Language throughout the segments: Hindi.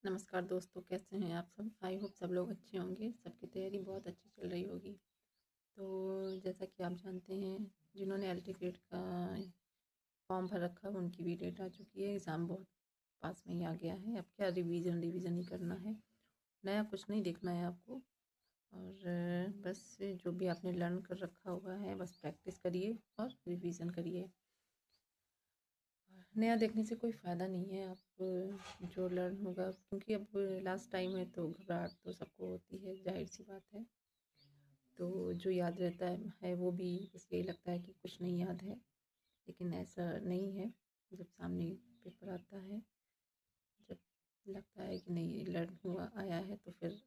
नमस्कार दोस्तों, कैसे हैं आप सब? आई होप सब लोग अच्छे होंगे। सबकी तैयारी बहुत अच्छी चल रही होगी। तो जैसा कि आप जानते हैं, जिन्होंने एल.टी. ग्रेड का फॉर्म भर रखा है उनकी भी डेट आ चुकी है। एग्ज़ाम बहुत पास में ही आ गया है। अब क्या रिवीजन रिवीजन ही करना है, नया कुछ नहीं देखना है आपको। और बस जो भी आपने लर्न कर रखा हुआ है बस प्रैक्टिस करिए और रिवीजन करिए। नया देखने से कोई फ़ायदा नहीं है। आप जो लर्न होगा, क्योंकि अब लास्ट टाइम है तो घबराहट तो सबको होती है, जाहिर सी बात है। तो जो याद रहता है वो भी बस यही लगता है कि कुछ नहीं याद है, लेकिन ऐसा नहीं है। जब सामने पेपर आता है, जब लगता है कि नहीं लर्न हुआ आया है, तो फिर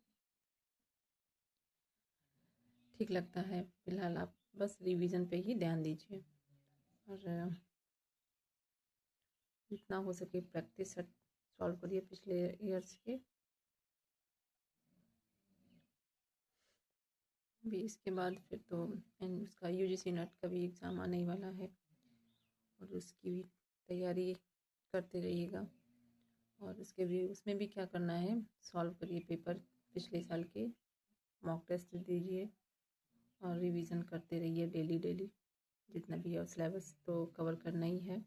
ठीक लगता है। फिलहाल आप बस रिवीजन पे ही ध्यान दीजिए और जितना हो सके प्रैक्टिस सॉल्व करिए पिछले ईयर्स के। भी इसके बाद फिर तो उसका यूजीसी नेट का भी एग्ज़ाम आने ही वाला है और उसकी भी तैयारी करते रहिएगा। और उसके भी उसमें भी क्या करना है, सॉल्व करिए पेपर पिछले साल के, मॉक टेस्ट दीजिए और रिवीजन करते रहिए डेली डेली। जितना भी है सिलेबस तो कवर करना ही है,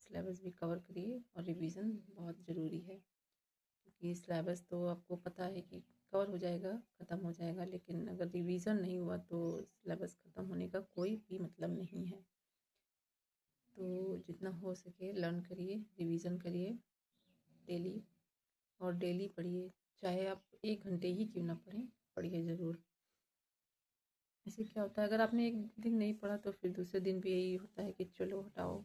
सिलेबस भी कवर करिए और रिवीजन बहुत ज़रूरी है। क्योंकि सिलेबस तो आपको पता है कि कवर हो जाएगा, ख़त्म हो जाएगा, लेकिन अगर रिवीजन नहीं हुआ तो सिलेबस ख़त्म होने का कोई भी मतलब नहीं है। तो जितना हो सके लर्न करिए, रिवीजन करिए डेली और डेली पढ़िए। चाहे आप 1 घंटे ही क्यों ना पढ़ें, पढ़िए ज़रूर। इससे क्या होता है, अगर आपने एक दिन नहीं पढ़ा तो फिर दूसरे दिन भी यही होता है कि चलो हटाओ,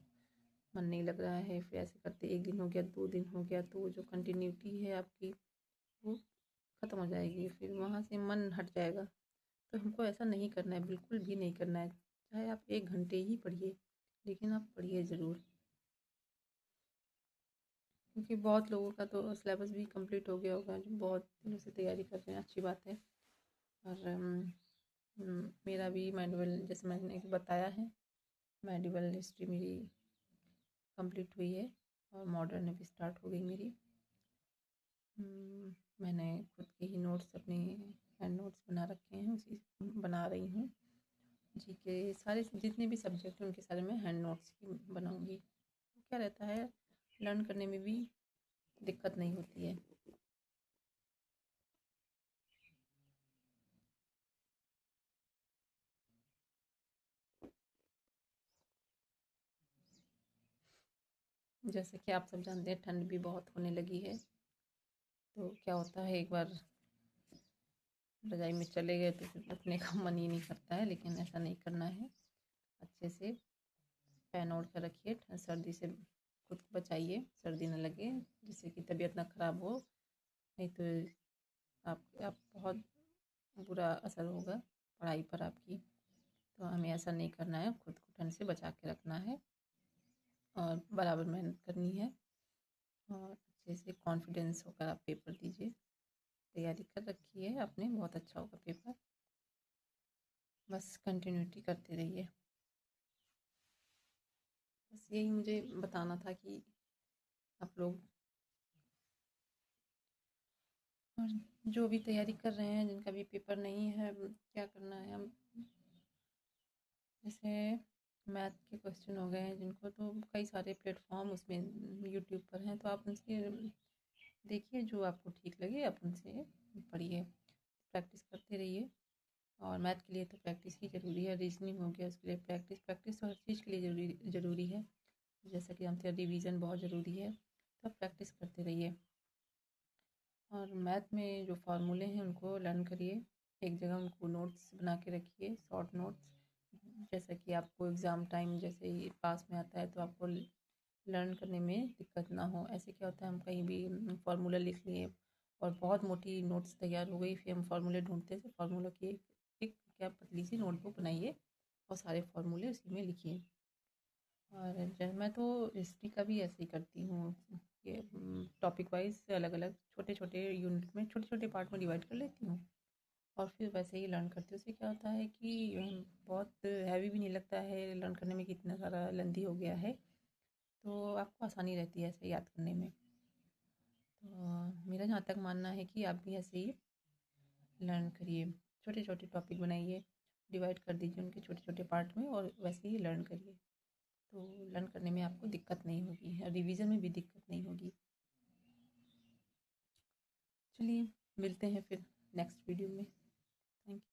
मन नहीं लग रहा है। फिर ऐसे करते 1 दिन हो गया, 2 दिन हो गया, तो जो कंटिन्यूटी है आपकी वो ख़त्म हो जाएगी, फिर वहाँ से मन हट जाएगा। तो हमको ऐसा नहीं करना है, बिल्कुल भी नहीं करना है। चाहे आप 1 घंटे ही पढ़िए, लेकिन आप पढ़िए ज़रूर। क्योंकि बहुत लोगों का तो सिलेबस भी कंप्लीट हो गया होगा, जो बहुत दिनों से तैयारी कर रहे हैं, अच्छी बात है। और मेरा भी मेडिवल, जैसे मैंने बताया है, मेडिवल हिस्ट्री मेरी कंप्लीट हुई है और मॉडर्न अभी स्टार्ट हो गई मेरी। मैंने खुद के ही नोट्स, अपने हैंड नोट्स बना रखे हैं, उसी बना रही हूँ। जी के सारे जितने भी सब्जेक्ट हैं उनके सारे मैं हैंड नोट्स ही बनाऊँगी। क्या रहता है, लर्न करने में भी दिक्कत नहीं होती है। जैसे कि आप सब जानते हैं, ठंड भी बहुत होने लगी है। तो क्या होता है, एक बार रज़ाई में चले गए तो फिर उठने का मन ही नहीं करता है, लेकिन ऐसा नहीं करना है। अच्छे से फैन ओढ़ कर रखिए, सर्दी से खुद को बचाइए, सर्दी ना लगे, जिससे कि तबीयत ना ख़राब हो। नहीं तो आप बहुत बुरा असर होगा पढ़ाई पर आपकी। तो हमें ऐसा नहीं करना है, खुद को ठंड से बचा के रखना है और बराबर मेहनत करनी है और अच्छे से कॉन्फिडेंस होकर आप पेपर दीजिए। तैयारी कर रखी है आपने, बहुत अच्छा होगा पेपर। बस कंटिन्यूटी करते रहिए। बस यही मुझे बताना था कि आप लोग और जो भी तैयारी कर रहे हैं, जिनका भी पेपर नहीं है, क्या करना है हम, जैसे मैथ के क्वेश्चन हो गए हैं जिनको, तो कई सारे प्लेटफॉर्म उसमें यूट्यूब पर हैं, तो आप उनसे देखिए, जो आपको ठीक लगे आप उनसे पढ़िए, प्रैक्टिस करते रहिए। और मैथ के लिए तो प्रैक्टिस ही ज़रूरी है, रीजनिंग हो गया उसके लिए प्रैक्टिस, प्रैक्टिस तो हर चीज़ के लिए ज़रूरी है। जैसा कि हम थे, रिवीजन बहुत ज़रूरी है, तो आप प्रैक्टिस करते रहिए। और मैथ में जो फार्मूले हैं उनको लर्न करिए, एक जगह उनको नोट्स बना के रखिए, शॉर्ट नोट्स। जैसा कि आपको एग्ज़ाम टाइम जैसे ही पास में आता है तो आपको लर्न करने में दिक्कत ना हो। ऐसे क्या होता है, हम कहीं भी फार्मूला लिख लिए और बहुत मोटी नोट्स तैयार हो गई, फिर हम फार्मूले ढूंढते थे, फार्मूला की एक क्या पतली सी नोटबुक बनाइए और सारे फार्मूले उसी में लिखिए। और जब मैं तो हिस्ट्री का भी ऐसे ही करती हूँ, ये टॉपिक वाइज अलग अलग छोटे छोटे यूनिट में, छोटे छोटे पार्ट में डिवाइड कर लेती हूँ और फिर वैसे ही लर्न करती हूँ। उससे क्या होता है कि बहुत हैवी भी नहीं लगता है लर्न करने में, कि इतना सारा लेंदी हो गया है, तो आपको आसानी रहती है ऐसे याद करने में। तो मेरा जहाँ तक मानना है कि आप भी ऐसे ही लर्न करिए, छोटे छोटे टॉपिक बनाइए, डिवाइड कर दीजिए उनके छोटे छोटे पार्ट में और वैसे ही लर्न करिए, तो लर्न करने में आपको दिक्कत नहीं होगी और रिवीजन में भी दिक्कत नहीं होगी। चलिए मिलते हैं फिर नेक्स्ट वीडियो में।